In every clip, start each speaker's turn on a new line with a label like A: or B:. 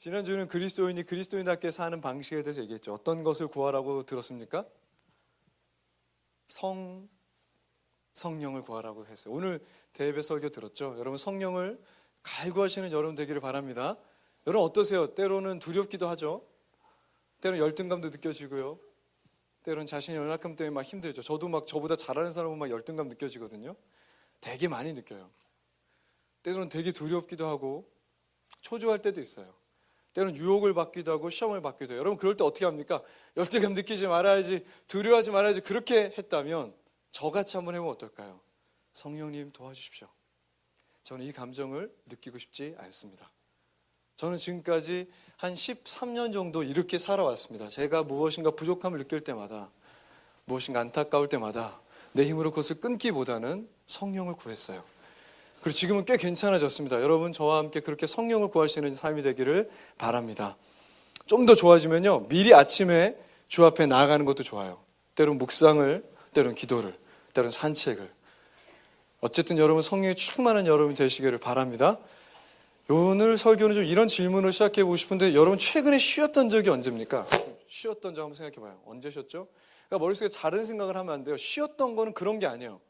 A: 지난주는 그리스도인이 그리스도인답게 사는 방식에 대해서 얘기했죠. 어떤 것을 구하라고 들었습니까? 성령을 구하라고 했어요. 오늘 대예배 설교 들었죠? 여러분 성령을 갈구하시는 여러분 되기를 바랍니다. 여러분 어떠세요? 때로는 두렵기도 하죠. 때로는 열등감도 느껴지고요. 때로는 자신의 연약함 때문에 막 힘들죠. 저도 막 저보다 잘하는 사람은 막 열등감 느껴지거든요. 되게 많이 느껴요. 때로는 되게 두렵기도 하고 초조할 때도 있어요. 때로는 유혹을 받기도 하고 시험을 받기도 해요. 여러분 그럴 때 어떻게 합니까? 열등감 느끼지 말아야지, 두려워하지 말아야지. 그렇게 했다면 저같이 한번 해보면 어떨까요? 성령님 도와주십시오. 저는 이 감정을 느끼고 싶지 않습니다. 저는 지금까지 한 13년 정도 이렇게 살아왔습니다. 제가 무엇인가 부족함을 느낄 때마다, 무엇인가 안타까울 때마다 내 힘으로 그것을 끊기보다는 성령을 구했어요. 그리고 지금은 꽤 괜찮아졌습니다. 여러분 저와 함께 그렇게 성령을 구하시는 삶이 되기를 바랍니다. 좀 더 좋아지면요, 미리 아침에 주 앞에 나아가는 것도 좋아요. 때론 묵상을, 때론 기도를, 때론 산책을. 어쨌든 여러분 성령이 충만한 여러분이 되시기를 바랍니다. 오늘 설교는 좀 이런 질문을 시작해 보고 싶은데, 여러분 최근에 쉬었던 적이 언제입니까? 쉬었던 적 한번 생각해 봐요. 언제 쉬었죠? 그러니까 머릿속에 다른 생각을 하면 안 돼요. 쉬었던 거는 그런 게 아니에요.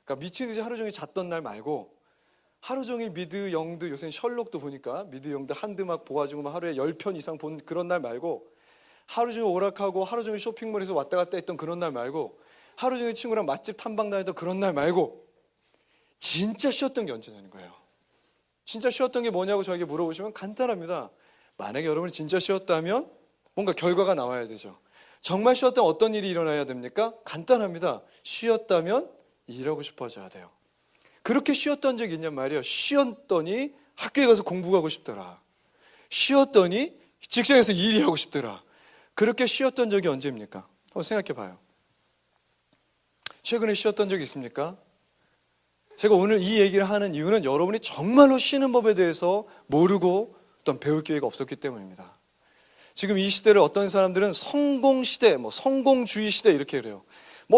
A: 그러니까 미친 듯이 하루 종일 잤던 날 말고, 하루 종일 미드 영드, 요새는 셜록도 보니까 미드 영드 한드 막 보아주고 막 하루에 10편 이상 본 그런 날 말고, 하루 종일 오락하고 하루 종일 쇼핑몰에서 왔다 갔다 했던 그런 날 말고, 하루 종일 친구랑 맛집 탐방 다녔던 그런 날 말고, 진짜 쉬었던 게 언제냐는 거예요. 진짜 쉬었던 게 뭐냐고 저에게 물어보시면 간단합니다. 만약에 여러분이 진짜 쉬었다면 뭔가 결과가 나와야 되죠. 정말 쉬었다면 어떤 일이 일어나야 됩니까? 간단합니다. 쉬었다면 일하고 싶어져야 돼요. 그렇게 쉬었던 적이 있냔 말이에요. 쉬었더니 학교에 가서 공부하고 싶더라. 쉬었더니 직장에서 일이 하고 싶더라. 그렇게 쉬었던 적이 언제입니까? 한번 생각해 봐요. 최근에 쉬었던 적이 있습니까? 제가 오늘 이 얘기를 하는 이유는 여러분이 정말로 쉬는 법에 대해서 모르고 또는 배울 기회가 없었기 때문입니다. 지금 이 시대를 어떤 사람들은 성공시대, 성공주의 시대 이렇게 그래요.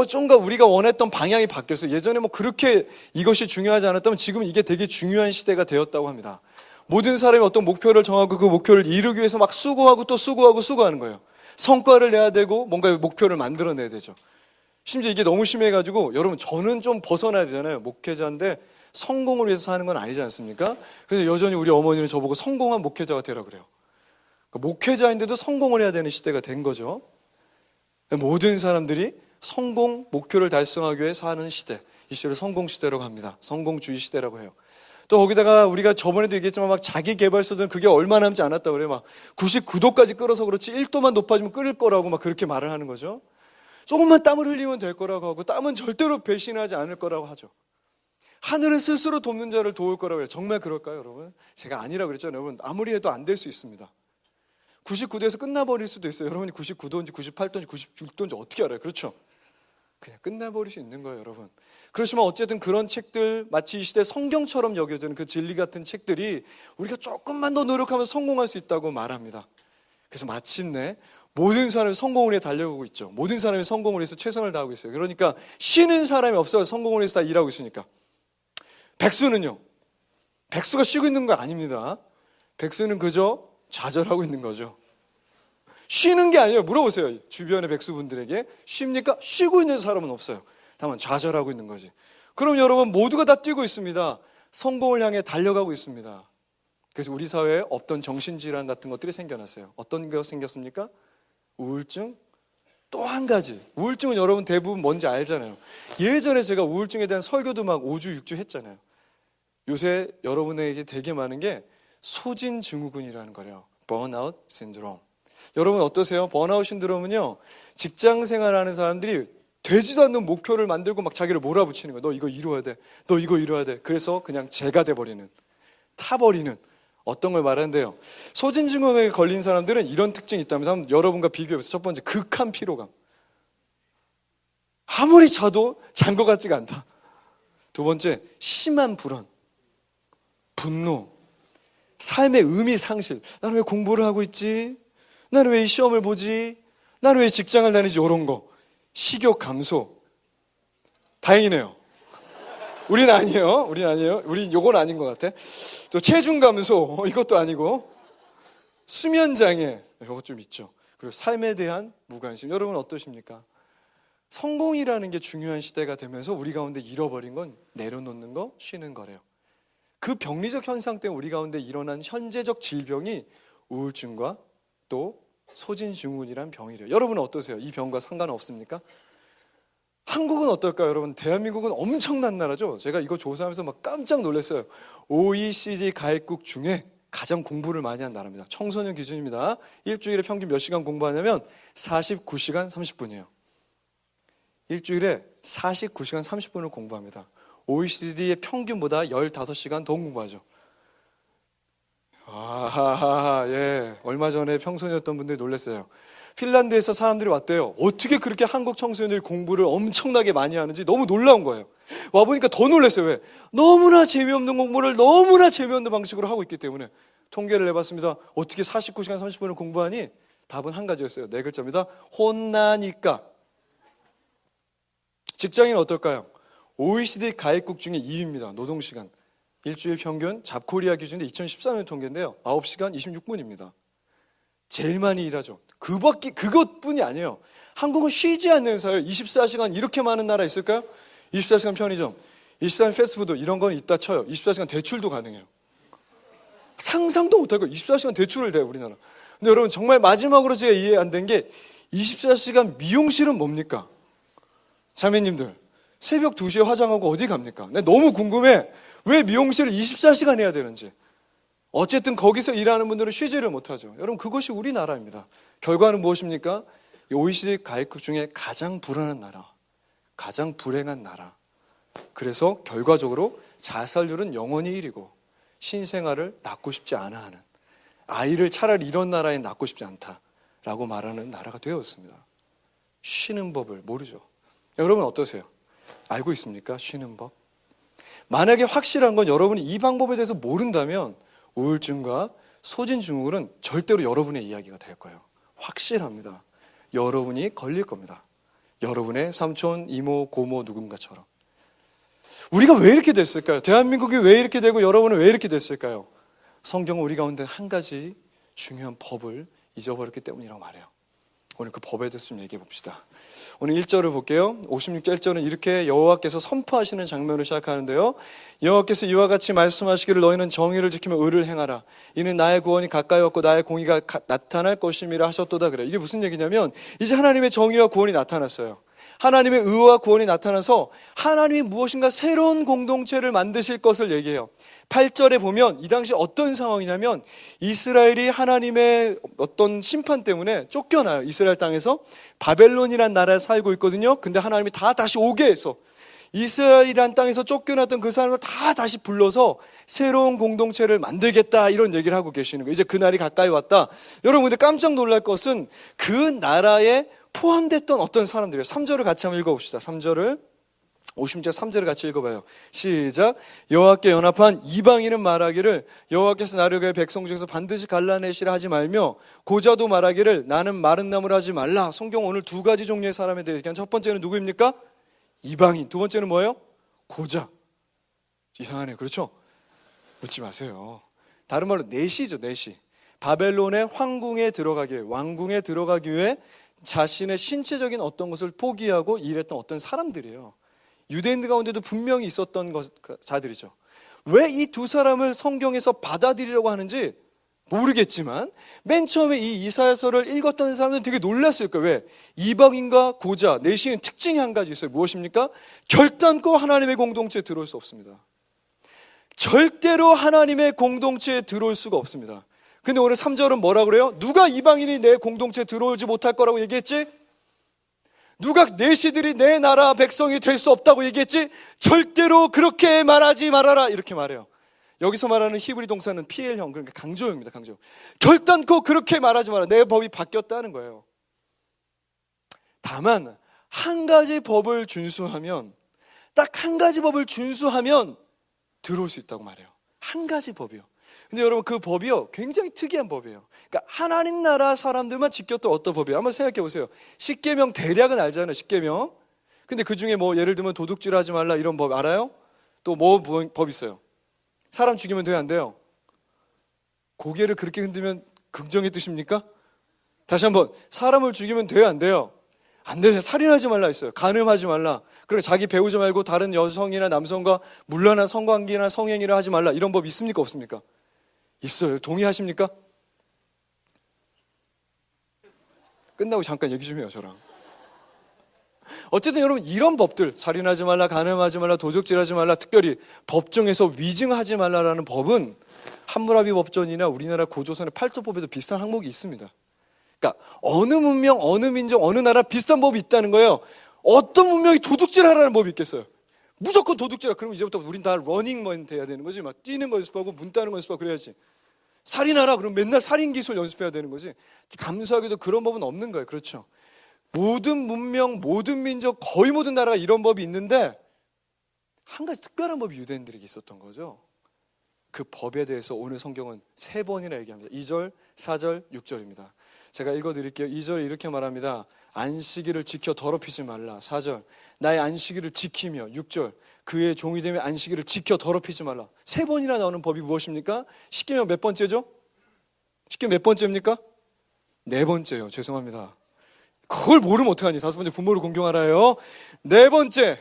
A: 좀가 우리가 원했던 방향이 바뀌었어요. 예전에 그렇게 이것이 중요하지 않았다면 지금 이게 되게 중요한 시대가 되었다고 합니다. 모든 사람이 어떤 목표를 정하고 그 목표를 이루기 위해서 막 수고하고 또 수고하는 거예요. 성과를 내야 되고 뭔가 목표를 만들어내야 되죠. 심지어 이게 너무 심해가지고, 여러분 저는 좀 벗어나야 되잖아요. 목회자인데 성공을 위해서 사는 건 아니지 않습니까? 그래서 여전히 우리 어머니는 저보고 성공한 목회자가 되라 그래요. 목회자인데도 성공을 해야 되는 시대가 된 거죠. 모든 사람들이 성공, 목표를 달성하기 위해 사는 시대, 이 시대를 성공시대라고 합니다. 성공주의 시대라고 해요. 또 거기다가 우리가 저번에도 얘기했지만 막 자기 개발서들은 그게 얼마 남지 않았다고 그래요. 막 99도까지 끓어서 그렇지 1도만 높아지면 끓을 거라고 막 그렇게 말을 하는 거죠. 조금만 땀을 흘리면 될 거라고 하고, 땀은 절대로 배신하지 않을 거라고 하죠. 하늘은 스스로 돕는 자를 도울 거라고 해요. 정말 그럴까요, 여러분? 제가 아니라고 그랬잖아요. 여러분 아무리 해도 안 될 수 있습니다. 99도에서 끝나버릴 수도 있어요. 여러분이 99도인지 98도인지 96도인지 어떻게 알아요? 그렇죠? 그냥 끝나버릴 수 있는 거예요, 여러분. 그렇지만 어쨌든 그런 책들, 마치 이 시대 성경처럼 여겨지는 그 진리 같은 책들이 우리가 조금만 더 노력하면 성공할 수 있다고 말합니다. 그래서 마침내 모든 사람이 성공을 위해 달려가고 있죠. 모든 사람이 성공을 위해서 최선을 다하고 있어요. 그러니까 쉬는 사람이 없어요. 성공을 위해서 다 일하고 있으니까. 백수는요, 백수가 쉬고 있는 거 아닙니다. 백수는 그저 좌절하고 있는 거죠. 쉬는 게 아니에요. 물어보세요. 주변의 백수분들에게 쉽니까? 쉬고 있는 사람은 없어요. 다만 좌절하고 있는 거지. 그럼 여러분 모두가 다 뛰고 있습니다. 성공을 향해 달려가고 있습니다. 그래서 우리 사회에 없던 정신질환 같은 것들이 생겨났어요. 어떤 게 생겼습니까? 우울증? 또 한 가지, 우울증은 여러분 대부분 뭔지 알잖아요. 예전에 제가 우울증에 대한 설교도 막 5주 6주 했잖아요. 요새 여러분에게 되게 많은 게 소진증후군이라는 거예요. 번아웃 신드롬. 여러분 어떠세요? 번아웃 신드롬은요, 직장 생활하는 사람들이 되지도 않는 목표를 만들고 막 자기를 몰아붙이는 거예요. 너 이거 이루어야 돼. 너 이거 이루어야 돼. 그래서 그냥 죄가 돼버리는, 타버리는, 어떤 걸 말하는데요. 소진증후군에 걸린 사람들은 이런 특징이 있다면 한번 여러분과 비교해보세요. 첫 번째, 극한 피로감. 아무리 자도 잔 것 같지가 않다. 두 번째, 심한 불안, 분노, 삶의 의미 상실. 나는 왜 공부를 하고 있지? 나는 왜 이 시험을 보지? 나는 왜 직장을 다니지? 이런 거. 식욕 감소. 다행이네요. 우린 아니에요. 우린 요건 아닌 것 같아. 또 체중 감소, 이것도 아니고. 수면장애, 이거 좀 있죠. 그리고 삶에 대한 무관심. 여러분 어떠십니까? 성공이라는 게 중요한 시대가 되면서 우리 가운데 잃어버린 건 내려놓는 거, 쉬는 거래요. 그 병리적 현상 때문에 우리 가운데 일어난 현재적 질병이 우울증과 또 소진증후군이란 병이래요. 여러분은 어떠세요? 이 병과 상관은 없습니까? 한국은 어떨까요, 여러분? 대한민국은 엄청난 나라죠. 제가 이거 조사하면서 막 깜짝 놀랐어요. OECD 가입국 중에 가장 공부를 많이 한 나라입니다. 청소년 기준입니다. 일주일에 평균 몇 시간 공부하냐면 49시간 30분이에요. 일주일에 49시간 30분을 공부합니다. OECD의 평균보다 15시간 더 공부하죠. 예. 얼마 전에 평소년이었던 분들이 놀랐어요. 핀란드에서 사람들이 왔대요. 어떻게 그렇게 한국 청소년들이 공부를 엄청나게 많이 하는지 너무 놀라운 거예요. 와보니까 더 놀랐어요. 왜? 너무나 재미없는 공부를 너무나 재미없는 방식으로 하고 있기 때문에. 통계를 내봤습니다. 어떻게 49시간 30분을 공부하니? 답은 한 가지였어요. 네 글자입니다. 혼나니까. 직장인은 어떨까요? OECD 가입국 중에 2위입니다. 노동시간. 일주일 평균 잡코리아 기준의 2014년 통계인데요. 9시간 26분입니다. 제일 많이 일하죠. 그것뿐이 아니에요. 한국은 쉬지 않는 사회예요. 24시간 이렇게 많은 나라 있을까요? 24시간 편의점, 24시간 패스트푸드 이런 건 있다 쳐요. 24시간 대출도 가능해요. 상상도 못할 거예요. 24시간 대출을 대요, 우리나라. 근데 여러분 정말 마지막으로 제가 이해 안 된 게 24시간 미용실은 뭡니까? 자매님들 새벽 2시에 화장하고 어디 갑니까? 나 너무 궁금해. 왜 미용실을 24시간 해야 되는지. 어쨌든 거기서 일하는 분들은 쉬지를 못하죠. 여러분 그것이 우리나라입니다. 결과는 무엇입니까? OECD 가입국 중에 가장 불안한 나라, 가장 불행한 나라. 그래서 결과적으로 자살률은 영원히 1위고 신생아를 낳고 싶지 않아 하는, 아이를 차라리 이런 나라에 낳고 싶지 않다라고 말하는 나라가 되었습니다. 쉬는 법을 모르죠. 여러분 어떠세요? 알고 있습니까? 쉬는 법? 만약에 확실한 건 여러분이 이 방법에 대해서 모른다면 우울증과 소진증후군은 절대로 여러분의 이야기가 될 거예요. 확실합니다. 여러분이 걸릴 겁니다. 여러분의 삼촌, 이모, 고모 누군가처럼. 우리가 왜 이렇게 됐을까요? 대한민국이 왜 이렇게 되고 여러분은 왜 이렇게 됐을까요? 성경은 우리 가운데 한 가지 중요한 법을 잊어버렸기 때문이라고 말해요. 오늘 그 법에 대해서 좀 얘기해 봅시다. 오늘 1절을 볼게요. 56절 1절은 이렇게 여호와께서 선포하시는 장면을 시작하는데요. 여호와께서 이와 같이 말씀하시기를 너희는 정의를 지키며 의를 행하라. 이는 나의 구원이 가까이 왔고 나의 공의가 나타날 것임이라 하셨도다. 그래. 이게 무슨 얘기냐면 이제 하나님의 정의와 구원이 나타났어요. 하나님의 의와 구원이 나타나서 하나님이 무엇인가 새로운 공동체를 만드실 것을 얘기해요. 8절에 보면 이 당시 어떤 상황이냐면 이스라엘이 하나님의 어떤 심판 때문에 쫓겨나요. 이스라엘 땅에서 바벨론이라는 나라에 살고 있거든요. 근데 하나님이 다시 오게 해서 이스라엘이라는 땅에서 쫓겨났던 그 사람을 다시 불러서 새로운 공동체를 만들겠다 이런 얘기를 하고 계시는 거예요. 이제 그날이 가까이 왔다. 여러분 근데 깜짝 놀랄 것은 그 나라에 포함됐던 어떤 사람들이에요. 3절을 같이 한번 읽어봅시다. 3절을 50절 3절을 같이 읽어봐요. 시작. 여호와께 연합한 이방인은 말하기를 여호와께서 나를 그의 백성 중에서 반드시 갈라내시라 하지 말며 고자도 말하기를 나는 마른 나무라 하지 말라. 성경 오늘 두 가지 종류의 사람에 대해 얘기한 첫 번째는 누구입니까? 이방인. 두 번째는 뭐예요? 고자. 이상하네요. 그렇죠? 묻지 마세요. 다른 말로 내시죠. 내시. 바벨론의 황궁에 들어가기 위해, 왕궁에 들어가기 위해 자신의 신체적인 어떤 것을 포기하고 일했던 어떤 사람들이에요. 유대인들 가운데도 분명히 있었던 자들이죠. 왜 이 두 사람을 성경에서 받아들이려고 하는지 모르겠지만 맨 처음에 이 이사야서를 읽었던 사람들은 되게 놀랐을 거예요. 왜? 이방인과 고자, 내시인 특징이 한 가지 있어요. 무엇입니까? 결단코 하나님의 공동체에 들어올 수 없습니다. 절대로 하나님의 공동체에 들어올 수가 없습니다. 근데 오늘 3절은 뭐라 그래요? 누가 이방인이 내 공동체에 들어오지 못할 거라고 얘기했지? 누가 내시들이 내 나라 백성이 될 수 없다고 얘기했지? 절대로 그렇게 말하지 말아라 이렇게 말해요. 여기서 말하는 히브리 동사는 PL형, 그러니까 강조형입니다. 강조. 결단코 그렇게 말하지 마라. 내 법이 바뀌었다는 거예요. 다만 한 가지 법을 준수하면, 딱 한 가지 법을 준수하면 들어올 수 있다고 말해요. 한 가지 법이요. 근데 여러분 그 법이요 굉장히 특이한 법이에요. 그러니까 하나님 나라 사람들만 지켰던 어떤 법이에요. 한번 생각해 보세요. 십계명 대략은 알잖아요. 십계명. 근데 그 중에 뭐 예를 들면 도둑질하지 말라 이런 법 알아요? 또 뭐 법 있어요? 사람 죽이면 돼요, 안 돼요? 고개를 그렇게 흔들면 긍정의 뜻입니까? 다시 한번, 사람을 죽이면 돼요, 안 돼요? 안 돼요. 살인하지 말라 했어요. 간음하지 말라. 그리고 자기 배우지 말고 다른 여성이나 남성과 문란한 성관계나 성행위를 하지 말라. 이런 법 있습니까, 없습니까? 있어요. 동의하십니까? 끝나고 잠깐 얘기 좀 해요, 저랑. 어쨌든 여러분, 이런 법들, 살인하지 말라, 간음하지 말라, 도적질하지 말라, 특별히 법정에서 위증하지 말라라는 법은 함무라비 법전이나 우리나라 고조선의 팔도법에도 비슷한 항목이 있습니다. 그러니까 어느 문명, 어느 민족, 어느 나라 비슷한 법이 있다는 거예요. 어떤 문명이 도둑질하라는 법이 있겠어요? 무조건 도둑질하. 그러면 이제부터 우린 다 러닝먼 돼야 되는 거지. 막 뛰는 거 연습하고 문 따는 거 연습하고 그래야지. 살인하라. 그럼 맨날 살인 기술 연습해야 되는 거지. 감사하게도 그런 법은 없는 거예요. 그렇죠? 모든 문명, 모든 민족, 거의 모든 나라가 이런 법이 있는데 한 가지 특별한 법이 유대인들에게 있었던 거죠. 그 법에 대해서 오늘 성경은 3번이나 얘기합니다. 2절, 4절, 6절입니다. 제가 읽어드릴게요. 2절에 이렇게 말합니다. 안식일을 지켜 더럽히지 말라. 4절, 나의 안식일을 지키며. 6절, 그의 종이 되며 안식일을 지켜 더럽히지 말라. 3번이나 나오는 법이 무엇입니까? 십계명 몇 번째죠? 십계명 몇 번째입니까? 4번째요. 죄송합니다. 그걸 모르면 어떡하니? 5번째, 부모를 공경하라요. 4번째,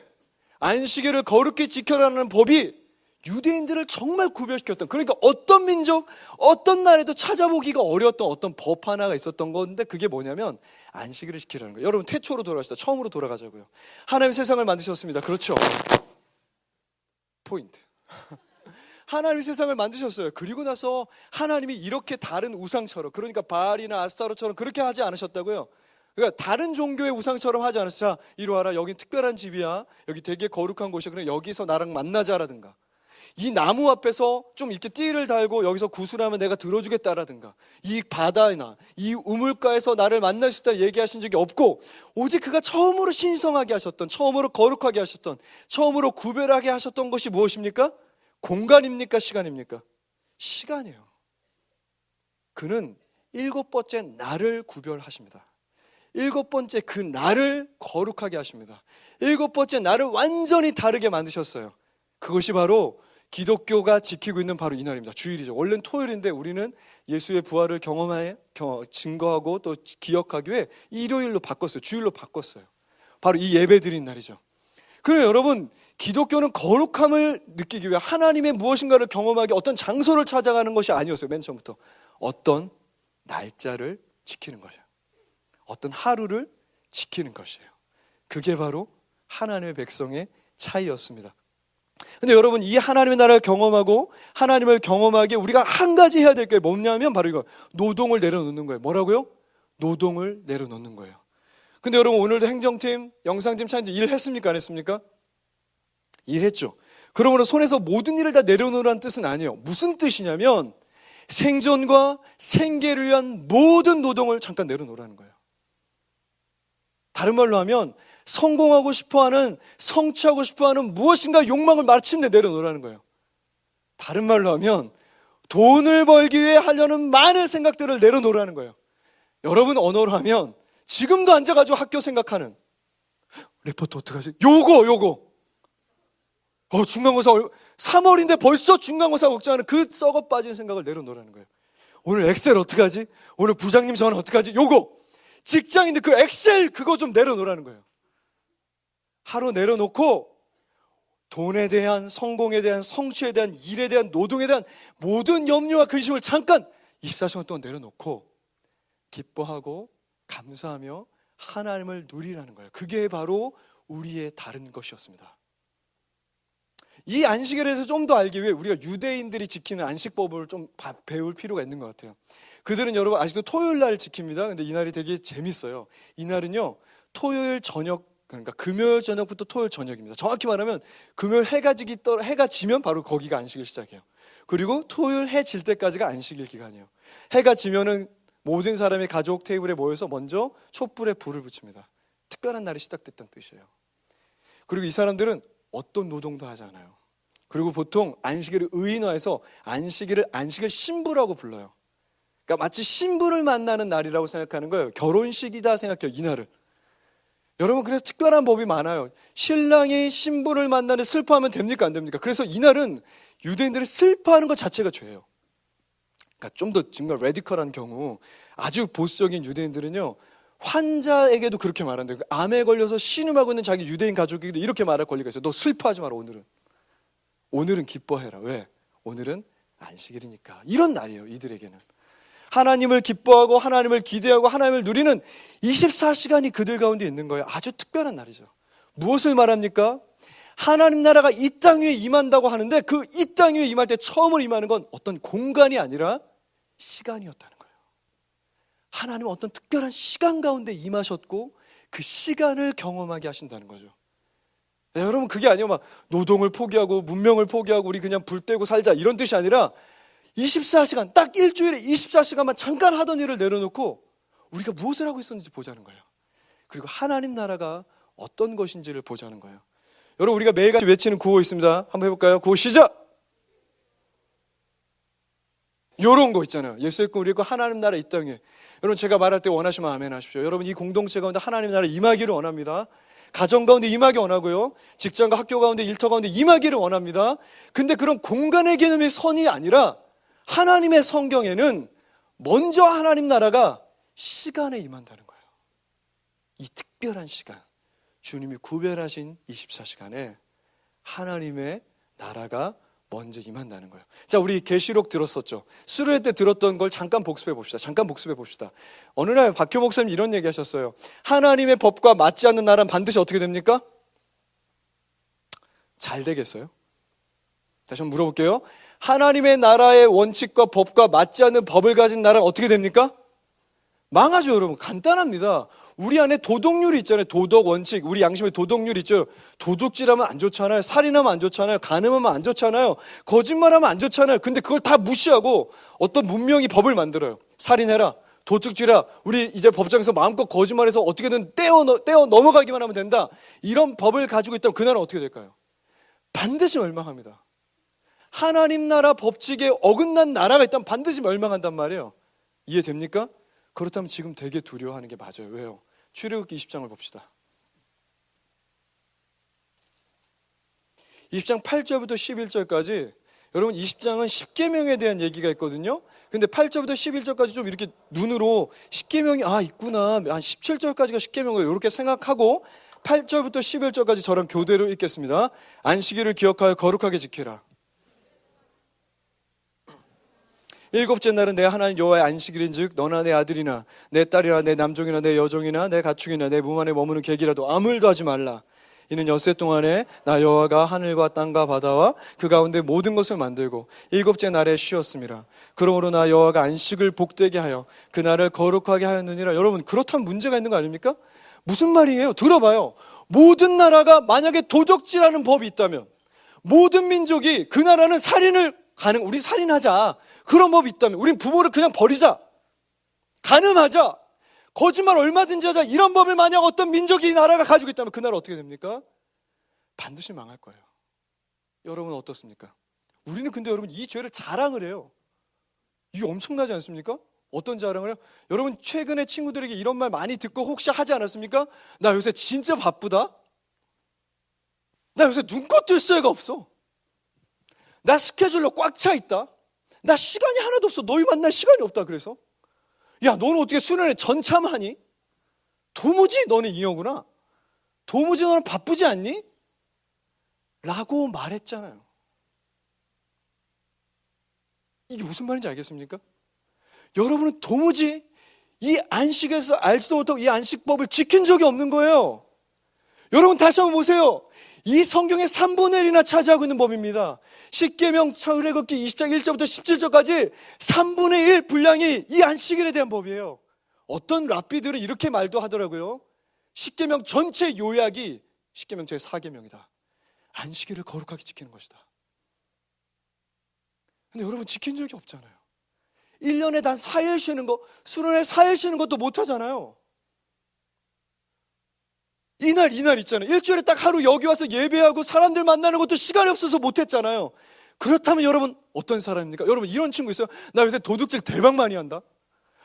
A: 안식일을 거룩히 지켜라는 법이 유대인들을 정말 구별시켰던, 그러니까 어떤 민족, 어떤 나라에도 찾아보기가 어려웠던 어떤 법 하나가 있었던 건데, 그게 뭐냐면 안식일을 지키라는 거예요. 여러분, 태초로 돌아가시다. 처음으로 돌아가자고요. 하나님 세상을 만드셨습니다. 그렇죠? 포인트. 하나님이 세상을 만드셨어요. 그리고 나서 하나님이 이렇게 다른 우상처럼, 그러니까 바알이나 아스타로처럼 그렇게 하지 않으셨다고요. 그러니까 다른 종교의 우상처럼 하지 않으셔. 자, 이리 와라. 여긴 특별한 집이야. 여기 되게 거룩한 곳이야. 그래, 여기서 나랑 만나자라든가, 이 나무 앞에서 좀 이렇게 띠를 달고 여기서 구슬하면 내가 들어주겠다라든가, 이 바다나 이 우물가에서 나를 만날 수 있다 얘기하신 적이 없고, 오직 그가 처음으로 신성하게 하셨던, 처음으로 거룩하게 하셨던, 처음으로 구별하게 하셨던 것이 무엇입니까? 공간입니까? 시간입니까? 시간이에요. 그는 7번째 날을 구별하십니다. 7번째 그 날을 거룩하게 하십니다. 7번째 날을 완전히 다르게 만드셨어요. 그것이 바로 기독교가 지키고 있는 바로 이 날입니다. 주일이죠. 원래는 토요일인데 우리는 예수의 부활을 증거하고 또 기억하기 위해 일요일로 바꿨어요. 주일로 바꿨어요. 바로 이 예배 드린 날이죠. 그래요, 여러분, 기독교는 거룩함을 느끼기 위해 하나님의 무엇인가를 경험하기 어떤 장소를 찾아가는 것이 아니었어요. 맨 처음부터 어떤 날짜를 지키는 것이에요. 어떤 하루를 지키는 것이에요. 그게 바로 하나님의 백성의 차이였습니다. 근데 여러분, 이 하나님의 나라를 경험하고 하나님을 경험하기에 우리가 한 가지 해야 될 게 뭐냐면 바로 이거, 노동을 내려놓는 거예요. 뭐라고요? 노동을 내려놓는 거예요. 근데 여러분, 오늘도 행정팀, 영상팀, 차인팀 일했습니까? 안 했습니까? 일했죠. 그러므로 손에서 모든 일을 다 내려놓으라는 뜻은 아니에요. 무슨 뜻이냐면 생존과 생계를 위한 모든 노동을 잠깐 내려놓으라는 거예요. 다른 말로 하면 성공하고 싶어하는, 성취하고 싶어하는 무엇인가 욕망을 마침내 내려놓으라는 거예요. 다른 말로 하면 돈을 벌기 위해 하려는 많은 생각들을 내려놓으라는 거예요. 여러분 언어로 하면 지금도 앉아가지고 학교 생각하는, 레포트 어떡하지? 요거 중간고사 3월인데 벌써 중간고사 걱정하는 그 썩어 빠진 생각을 내려놓으라는 거예요. 오늘 엑셀 어떡하지? 오늘 부장님 전화 어떡하지? 요거 직장인데 그 엑셀 그거 좀 내려놓으라는 거예요. 하루 내려놓고 돈에 대한, 성공에 대한, 성취에 대한, 일에 대한, 노동에 대한 모든 염려와 근심을 잠깐 24시간 동안 내려놓고 기뻐하고 감사하며 하나님을 누리라는 거예요. 그게 바로 우리의 다른 것이었습니다. 이 안식에 대해서 좀 더 알기 위해 우리가 유대인들이 지키는 안식법을 좀 배울 필요가 있는 것 같아요. 그들은 여러분 아직도 토요일 날 지킵니다. 근데 이 날이 되게 재밌어요. 이 날은요, 토요일 저녁, 그러니까 금요일 저녁부터 토요일 저녁입니다. 정확히 말하면 금요일 해가 지면 바로 거기가 안식일 시작이에요. 그리고 토요일 해 질 때까지가 안식일 기간이에요. 해가 지면은 모든 사람이 가족 테이블에 모여서 먼저 촛불에 불을 붙입니다. 특별한 날이 시작됐다는 뜻이에요. 그리고 이 사람들은 어떤 노동도 하지 않아요. 그리고 보통 안식일을 의인화해서 안식일 신부라고 불러요. 그러니까 마치 신부를 만나는 날이라고 생각하는 거예요. 결혼식이다 생각해요, 이 날을. 여러분, 그래서 특별한 법이 많아요. 신랑이 신부를 만나는, 슬퍼하면 됩니까? 안 됩니까? 그래서 이 날은 유대인들이 슬퍼하는 것 자체가 죄예요. 그러니까 좀 더 정말 레디컬한 경우, 아주 보수적인 유대인들은요, 환자에게도 그렇게 말한대요. 암에 걸려서 신음하고 있는 자기 유대인 가족에게도 이렇게 말할 권리가 있어요. 너 슬퍼하지 마라. 오늘은 기뻐해라. 왜? 오늘은 안식일이니까. 이런 날이에요, 이들에게는. 하나님을 기뻐하고 하나님을 기대하고 하나님을 누리는 24시간이 그들 가운데 있는 거예요. 아주 특별한 날이죠. 무엇을 말합니까? 하나님 나라가 이 땅 위에 임한다고 하는데, 그 이 땅 위에 임할 때 처음으로 임하는 건 어떤 공간이 아니라 시간이었다는 거예요. 하나님은 어떤 특별한 시간 가운데 임하셨고 그 시간을 경험하게 하신다는 거죠. 네, 여러분, 그게 아니에요. 막 노동을 포기하고 문명을 포기하고 우리 그냥 불 떼고 살자, 이런 뜻이 아니라 24시간, 딱 일주일에 24시간만 잠깐 하던 일을 내려놓고 우리가 무엇을 하고 있었는지 보자는 거예요. 그리고 하나님 나라가 어떤 것인지를 보자는 거예요. 여러분, 우리가 매일같이 외치는 구호 있습니다. 한번 해볼까요? 구호 시작! 요런 거 있잖아요. 예수의 꿈 우리 그 하나님 나라 이 땅에. 여러분, 제가 말할 때 원하시면 아멘 하십시오. 여러분, 이 공동체 가운데 하나님 나라 임하기를 원합니다. 가정 가운데 임하기 원하고요, 직장과 학교 가운데, 일터 가운데 임하기를 원합니다. 근데 그런 공간의 개념의 선이 아니라 하나님의 성경에는 먼저 하나님 나라가 시간에 임한다는 거예요. 이 특별한 시간, 주님이 구별하신 24시간에 하나님의 나라가 먼저 임한다는 거예요. 자, 우리 계시록 들었었죠. 수련회 때 들었던 걸 잠깐 복습해 봅시다. 어느 날 박효 목사님 이런 얘기 하셨어요. 하나님의 법과 맞지 않는 나라는 반드시 어떻게 됩니까? 잘 되겠어요? 다시 한번 물어볼게요. 하나님의 나라의 원칙과 법과 맞지 않는 법을 가진 나라는 어떻게 됩니까? 망하죠, 여러분. 간단합니다. 우리 안에 도덕률이 있잖아요. 도덕 원칙, 우리 양심의 도덕률이 있죠. 도둑질하면 안 좋잖아요. 살인하면 안 좋잖아요. 간음하면 안 좋잖아요. 거짓말하면 안 좋잖아요. 근데 그걸 다 무시하고 어떤 문명이 법을 만들어요. 살인해라, 도둑질해라, 우리 이제 법정에서 마음껏 거짓말해서 어떻게든 떼어 넘어가기만 하면 된다, 이런 법을 가지고 있다면 그 나라는 어떻게 될까요? 반드시 멸망합니다. 하나님 나라 법칙에 어긋난 나라가 있다면 반드시 멸망한단 말이에요. 이해됩니까? 그렇다면 지금 되게 두려워하는 게 맞아요. 왜요? 출애굽기 20장을 봅시다. 20장 8절부터 11절까지, 여러분 20장은 십계명에 대한 얘기가 있거든요. 근데 8절부터 11절까지 좀 이렇게 눈으로 십계명이 있구나, 한 17절까지가 십계명이에요, 이렇게 생각하고 8절부터 11절까지 저랑 교대로 읽겠습니다. 안식일을 기억하여 거룩하게 지키라. 일곱째 날은 내 하나님 여호와의 안식일인즉 너나 내 아들이나 내 딸이나 내 남종이나 내 여종이나 내 가축이나 내 몸 안에 머무는 객이라도 아무일도 하지 말라. 이는 엿새 동안에 나 여호와가 하늘과 땅과 바다와 그 가운데 모든 것을 만들고 일곱째 날에 쉬었음이라. 그러므로 나 여호와가 안식을 복되게 하여 그 날을 거룩하게 하였느니라. 여러분, 그렇다면 문제가 있는 거 아닙니까? 무슨 말이에요? 들어봐요. 모든 나라가 만약에 도적질하는 법이 있다면, 모든 민족이 그 나라는 우리 살인하자, 그런 법이 있다면, 우린 부모를 그냥 버리자, 간음하자, 거짓말 얼마든지 하자, 이런 법을 만약 어떤 민족이 이 나라가 가지고 있다면 그 나라 어떻게 됩니까? 반드시 망할 거예요. 여러분은 어떻습니까? 우리는 근데 여러분 이 죄를 자랑을 해요. 이게 엄청나지 않습니까? 어떤 자랑을 해요? 여러분, 최근에 친구들에게 이런 말 많이 듣고 혹시 하지 않았습니까? 나 요새 진짜 바쁘다. 나 요새 눈꽃 뜰 새가 없어. 나 스케줄로 꽉 차 있다. 나 시간이 하나도 없어. 너희 만날 시간이 없다. 그래서 야, 너는 어떻게 수련회 전참하니? 도무지 너는 이형구나. 도무지 너는 바쁘지 않니? 라고 말했잖아요. 이게 무슨 말인지 알겠습니까? 여러분은 도무지 이 안식에서 알지도 못하고 이 안식법을 지킨 적이 없는 거예요. 여러분, 다시 한번 보세요. 이 성경의 3분의 1이나 차지하고 있는 법입니다. 십계명 출애굽기 20장 1절부터 17절까지 3분의 1 분량이 이 안식일에 대한 법이에요. 어떤 랍비들은 이렇게 말도 하더라고요. 십계명 전체 요약이 십계명 제4계명이다. 안식일을 거룩하게 지키는 것이다. 근데 여러분, 지킨 적이 없잖아요. 1년에 단 4일 쉬는 거, 수련회 4일 쉬는 것도 못 하잖아요. 이날 있잖아요. 일주일에 딱 하루 여기 와서 예배하고 사람들 만나는 것도 시간이 없어서 못 했잖아요. 그렇다면 여러분 어떤 사람입니까? 여러분, 이런 친구 있어요. 나 요새 도둑질 대박 많이 한다.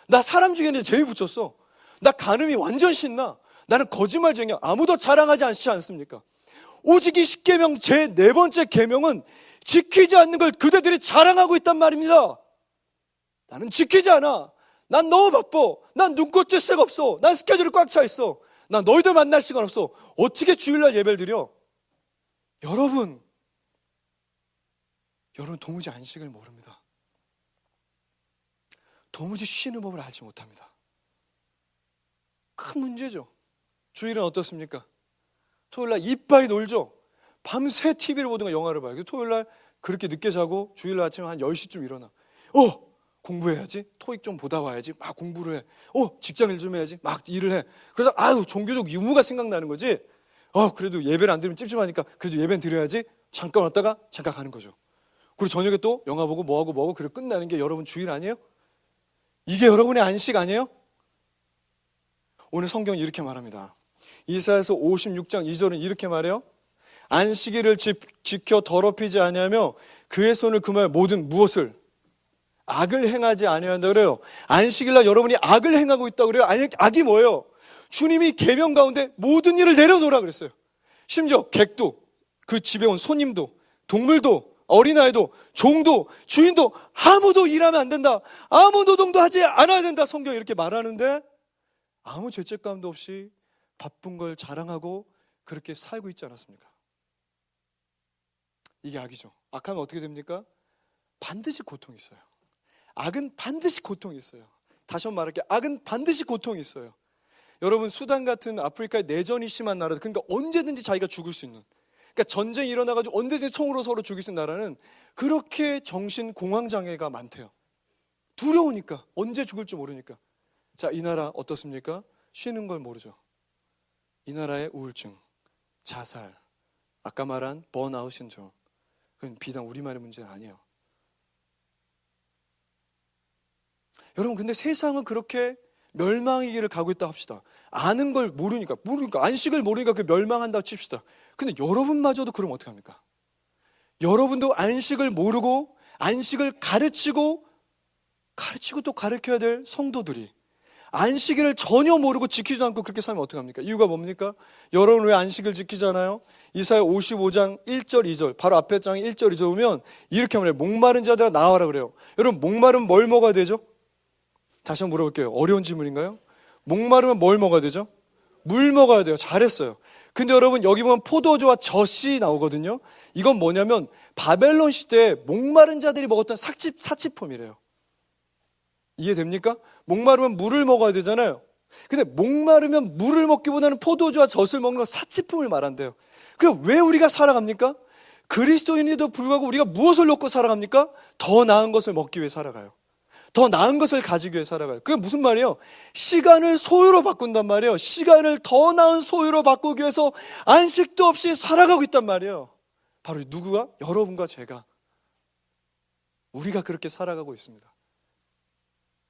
A: 나 사람 중에는 제일 붙였어. 나 간음이 완전 신나. 나는 거짓말쟁이야. 아무도 자랑하지 않지 않습니까? 오직 이 십계명 제4번째 계명은 지키지 않는 걸 그대들이 자랑하고 있단 말입니다. 나는 지키지 않아. 난 너무 바빠. 난 눈꽃 뜰 새가 없어. 난 스케줄이 꽉 차 있어. 난 너희들 만날 시간 없어. 어떻게 주일날 예배를 드려? 여러분 도무지 안식을 모릅니다. 도무지 쉬는 법을 알지 못합니다. 큰 문제죠. 주일은 어떻습니까? 토요일날 이빠이 놀죠. 밤새 TV를 보든가 영화를 봐요. 토요일날 그렇게 늦게 자고 주일날 아침에 한 10시쯤 일어나. 공부해야지. 토익 좀 보다 와야지. 막 공부를 해. 직장 일 좀 해야지. 막 일을 해. 그러다 종교적 유무가 생각나는 거지. 그래도 예배를 안 드리면 찝찝하니까 그래도 예배는 드려야지. 잠깐 왔다가 잠깐 가는 거죠. 그리고 저녁에 또 영화 보고 뭐하고 그리고 끝나는 게 여러분 주일 아니에요? 이게 여러분의 안식 아니에요? 오늘 성경이 이렇게 말합니다. 이사야서 56장 2절은 이렇게 말해요. 안식일을 지켜 더럽히지 아니하며 그의 손을 금하여 모든 무엇을 악을 행하지 아니한다 그래요. 안식일날 여러분이 악을 행하고 있다고 그래요. 악이 뭐예요? 주님이 계명 가운데 모든 일을 내려놓으라 그랬어요. 심지어 객도, 그 집에 온 손님도, 동물도, 어린아이도, 종도, 주인도 아무도 일하면 안 된다. 아무 노동도 하지 않아야 된다. 성경이 이렇게 말하는데 아무 죄책감도 없이 바쁜 걸 자랑하고 그렇게 살고 있지 않았습니까? 이게 악이죠. 악하면 어떻게 됩니까? 반드시 고통이 있어요. 악은 반드시 고통이 있어요. 다시 한번 말할게요. 악은 반드시 고통이 있어요. 여러분 수단 같은 아프리카의 내전이 심한 나라, 그러니까 언제든지 자기가 죽을 수 있는, 그러니까 전쟁이 일어나가지고 언제든지 총으로 서로 죽일 수 있는 나라는 그렇게 정신 공황장애가 많대요. 두려우니까, 언제 죽을지 모르니까. 자, 이 나라 어떻습니까? 쉬는 걸 모르죠. 이 나라의 우울증, 자살, 아까 말한 번아웃 신드롬, 그건 비단 우리만의 문제는 아니에요. 여러분 근데 세상은 그렇게 멸망의 길을 가고 있다 합시다. 아는 걸 모르니까 안식을 모르니까 그 멸망한다 칩시다. 근데 여러분마저도 그럼 어떻게 합니까? 여러분도 안식을 모르고 안식을 가르치고 또 가르쳐야 될 성도들이 안식일을 전혀 모르고 지키지도 않고 그렇게 살면 어떡합니까? 이유가 뭡니까? 여러분 왜 안식을 지키잖아요? 이사야 55장 1절 2절 바로 앞에 장에 1절 2절 보면 이렇게 말해요. 목마른 자들아 나와라 그래요. 여러분 목마르면 뭘 먹어야 되죠? 다시 한번 물어볼게요. 어려운 질문인가요? 목마르면 뭘 먹어야 되죠? 물 먹어야 돼요. 잘했어요. 근데 여러분 여기 보면 포도주와 젖이 나오거든요. 이건 뭐냐면 바벨론 시대에 목마른 자들이 먹었던 사치품이래요. 이해됩니까? 목마르면 물을 먹어야 되잖아요. 근데 목마르면 물을 먹기보다는 포도주와 젖을 먹는 건 사치품을 말한대요. 그럼 왜 우리가 살아갑니까? 그리스도인에도 불구하고 우리가 무엇을 놓고 살아갑니까? 더 나은 것을 먹기 위해 살아가요. 더 나은 것을 가지기 위해 살아가요. 그게 무슨 말이에요? 시간을 소유로 바꾼단 말이에요. 시간을 더 나은 소유로 바꾸기 위해서 안식도 없이 살아가고 있단 말이에요. 바로 누구가? 여러분과 제가. 우리가 그렇게 살아가고 있습니다.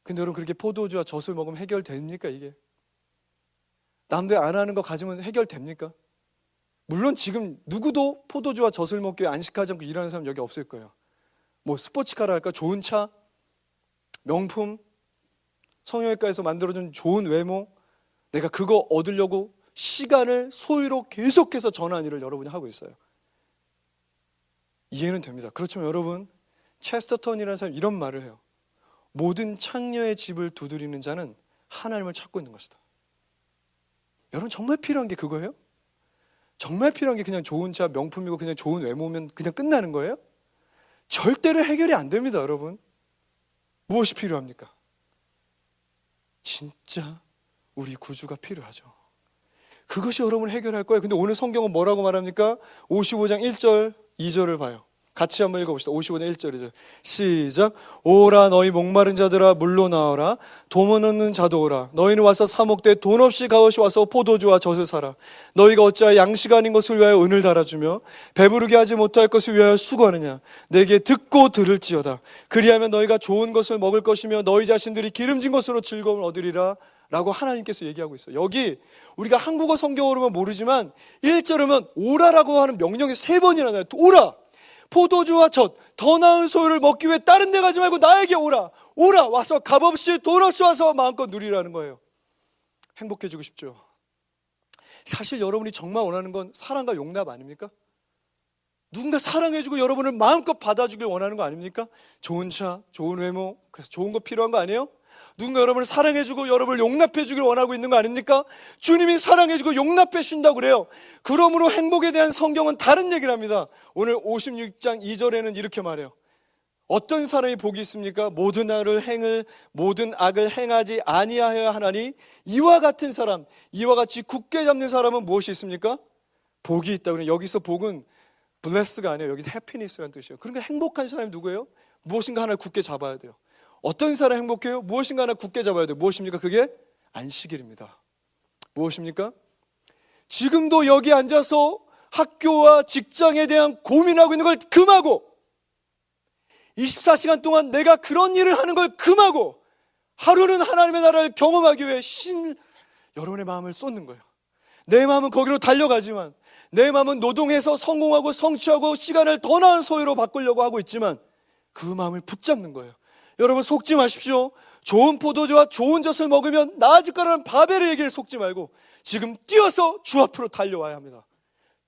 A: 근데 여러분 그렇게 포도주와 젖을 먹으면 해결됩니까 이게? 남들 안 하는 거 가지면 해결됩니까? 물론 지금 누구도 포도주와 젖을 먹기 위해 안식하지 않고 일하는 사람 여기 없을 거예요. 뭐 스포츠카라 할까? 좋은 차, 명품, 성형외과에서 만들어준 좋은 외모, 내가 그거 얻으려고 시간을 소유로 계속해서 전환 일을 여러분이 하고 있어요. 이해는 됩니다. 그렇지만 여러분 체스터턴이라는 사람이 이런 말을 해요. 모든 창녀의 집을 두드리는 자는 하나님을 찾고 있는 것이다. 여러분 정말 필요한 게 그거예요? 정말 필요한 게 그냥 좋은 차, 명품이고 그냥 좋은 외모면 그냥 끝나는 거예요? 절대로 해결이 안 됩니다, 여러분. 무엇이 필요합니까? 진짜 우리 구주가 필요하죠. 그것이 여러분을 해결할 거예요. 근데 오늘 성경은 뭐라고 말합니까? 55장 1절, 2절을 봐요. 같이 한번 읽어봅시다. 55장 1절 2절 시작. 오라 너희 목마른 자들아 물로 나와라. 돈 없는 자도 오라. 너희는 와서 사 먹되 돈 없이 값없이 와서 포도주와 젖을 사라. 너희가 어찌하여 양식 아닌 것을 위하여 은을 달아주며 배부르게 하지 못할 것을 위하여 수고하느냐. 내게 듣고 들을지어다. 그리하면 너희가 좋은 것을 먹을 것이며 너희 자신들이 기름진 것으로 즐거움을 얻으리라 라고 하나님께서 얘기하고 있어요. 여기 우리가 한국어 성경으로만 모르지만 1절이면 오라라고 하는 명령이 3번이나 나와요. 오라! 포도주와 젖, 더 나은 소유를 먹기 위해 다른 데 가지 말고 나에게 오라. 오라 와서 값없이 돈 없이 와서 마음껏 누리라는 거예요. 행복해지고 싶죠. 사실 여러분이 정말 원하는 건 사랑과 용납 아닙니까? 누군가 사랑해주고 여러분을 마음껏 받아주길 원하는 거 아닙니까? 좋은 차, 좋은 외모, 그래서 좋은 거 필요한 거 아니에요? 누군가 여러분을 사랑해주고 여러분을 용납해주길 원하고 있는 거 아닙니까? 주님이 사랑해주고 용납해 주신다고 그래요. 그러므로 행복에 대한 성경은 다른 얘기를 합니다. 오늘 56장 2절에는 이렇게 말해요. 어떤 사람이 복이 있습니까? 모든 악을 행하지 아니하여야 하나니 이와 같은 사람, 이와 같이 굳게 잡는 사람은 무엇이 있습니까? 복이 있다. 그래요. 여기서 복은 bless가 아니에요. 여기 happiness라는 뜻이에요. 그러니까 행복한 사람이 누구예요? 무엇인가 하나 굳게 잡아야 돼요. 어떤 사람이 행복해요? 무엇인가 하나 굳게 잡아야 돼요. 무엇입니까? 그게 안식일입니다. 무엇입니까? 지금도 여기 앉아서 학교와 직장에 대한 고민하고 있는 걸 금하고 24시간 동안 내가 그런 일을 하는 걸 금하고 하루는 하나님의 나라를 경험하기 위해 여러분의 마음을 쏟는 거예요. 내 마음은 거기로 달려가지만, 내 마음은 노동해서 성공하고 성취하고 시간을 더 나은 소유로 바꾸려고 하고 있지만 그 마음을 붙잡는 거예요. 여러분 속지 마십시오. 좋은 포도주와 좋은 젖을 먹으면 나아질 거라는 바벨의 얘기를 속지 말고 지금 뛰어서 주 앞으로 달려와야 합니다.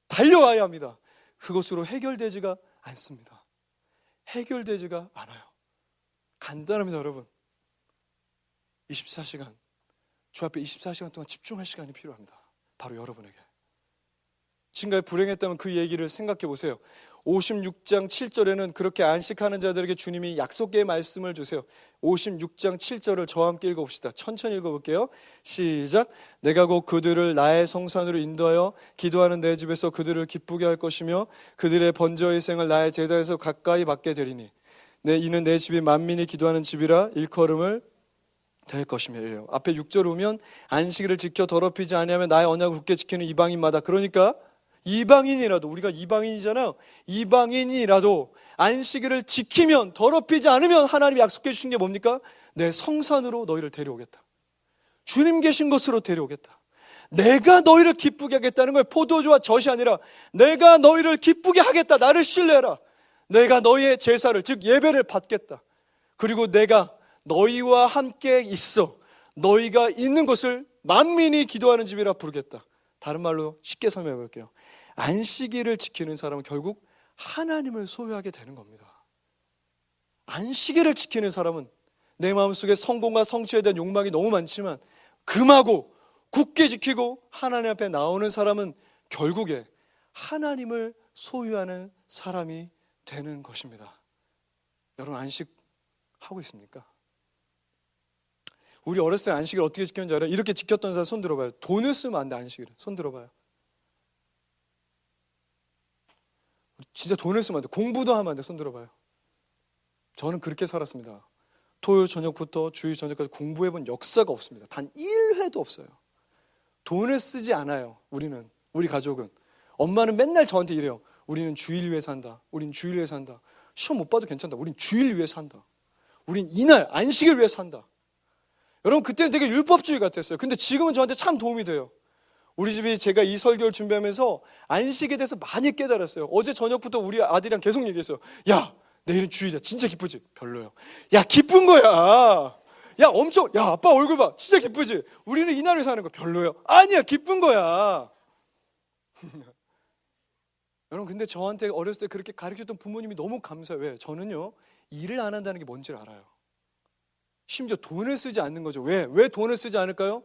A: 달려와야 합니다. 그것으로 해결되지가 않습니다. 해결되지가 않아요. 간단합니다. 여러분 24시간 주 앞에 24시간 동안 집중할 시간이 필요합니다. 바로 여러분에게. 지금까지 불행했다면 그 얘기를 생각해 보세요. 56장 7절에는 그렇게 안식하는 자들에게 주님이 약속의 말씀을 주세요. 56장 7절을 저와 함께 읽어봅시다. 천천히 읽어볼게요. 시작. 내가 곧 그들을 나의 성산으로 인도하여 기도하는 내 집에서 그들을 기쁘게 할 것이며 그들의 번제의 생을 나의 제단에서 가까이 받게 되리니 이는 내 집이 만민이 기도하는 집이라 일컬음을 될 것이며. 앞에 6절 오면 안식일을 지켜 더럽히지 아니하면 나의 언약을 굳게 지키는 이방인마다. 그러니까 이방인이라도, 우리가 이방인이잖아요. 이방인이라도 안식일을 지키면, 더럽히지 않으면 하나님이 약속해 주신 게 뭡니까? 내 성산으로 너희를 데려오겠다. 주님 계신 곳으로 데려오겠다. 내가 너희를 기쁘게 하겠다는 거예요. 포도주와 젖이 아니라 내가 너희를 기쁘게 하겠다. 나를 신뢰해라. 내가 너희의 제사를, 즉 예배를 받겠다. 그리고 내가 너희와 함께 있어 너희가 있는 곳을 만민이 기도하는 집이라 부르겠다. 다른 말로 쉽게 설명해 볼게요. 안식일을 지키는 사람은 결국 하나님을 소유하게 되는 겁니다. 안식일을 지키는 사람은 내 마음속에 성공과 성취에 대한 욕망이 너무 많지만 금하고 굳게 지키고 하나님 앞에 나오는 사람은 결국에 하나님을 소유하는 사람이 되는 것입니다. 여러분 안식하고 있습니까? 우리 어렸을 때 안식일 어떻게 지켰는지 알아요? 이렇게 지켰던 사람 손 들어봐요. 돈을 쓰면 안 돼. 안식일은 손 들어봐요. 진짜 돈을 쓰면 안 돼. 공부도 하면 안 돼. 손 들어봐요. 저는 그렇게 살았습니다. 토요일 저녁부터 주일 저녁까지 공부해본 역사가 없습니다. 단 1회도 없어요. 돈을 쓰지 않아요. 우리 가족은. 엄마는 맨날 저한테 이래요. 우리는 주일 위해 산다. 우린 주일 위해 산다. 시험 못 봐도 괜찮다. 우린 주일 위해 산다. 우린 이날 안식일 위해 산다. 여러분 그때는 되게 율법주의 같았어요. 근데 지금은 저한테 참 도움이 돼요. 우리 집이 제가 이 설교를 준비하면서 안식에 대해서 많이 깨달았어요. 어제 저녁부터 우리 아들이랑 계속 얘기했어요. 야 내일은 주일이야. 진짜 기쁘지? 별로요. 야 기쁜 거야. 야 엄청, 야 아빠 얼굴 봐. 진짜 기쁘지? 우리는 이날을 사는 거 별로요. 아니야 기쁜 거야. 여러분 근데 저한테 어렸을 때 그렇게 가르쳤던 부모님이 너무 감사해요. 왜? 저는요 일을 안 한다는 게 뭔지를 알아요. 심지어 돈을 쓰지 않는 거죠. 왜 돈을 쓰지 않을까요?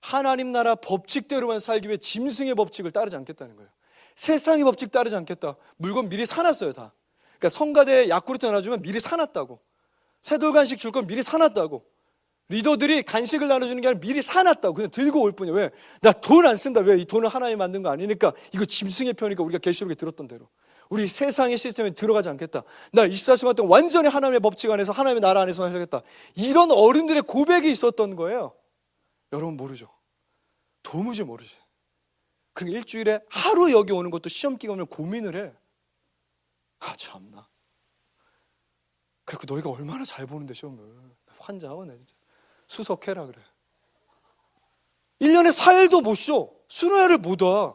A: 하나님 나라 법칙대로만 살기 위해 짐승의 법칙을 따르지 않겠다는 거예요. 세상의 법칙 따르지 않겠다. 물건 미리 사놨어요 다. 그러니까 성가대에 야쿠르트 나눠주면 미리 사놨다고. 새돌 간식 줄 건 미리 사놨다고. 리더들이 간식을 나눠주는 게 아니라 미리 사놨다고. 그냥 들고 올 뿐이에요. 왜? 나 돈 안 쓴다. 왜? 이 돈은 하나님 만든 거 아니니까. 이거 짐승의 편이니까. 우리가 계시록에 들었던 대로 우리 세상의 시스템에 들어가지 않겠다. 나 24시간 동안 완전히 하나님의 법칙 안에서 하나님의 나라 안에서 살겠다. 이런 어른들의 고백이 있었던 거예요. 여러분 모르죠. 도무지 모르죠. 그러니까 일주일에 하루 여기 오는 것도 시험 기간이면 고민을 해. 아 참나. 그래서 너희가 얼마나 잘 보는데 시험을. 환장하네 진짜. 수석해라 그래. 1년에 4일도 못 쉬어. 수능회를 못 와.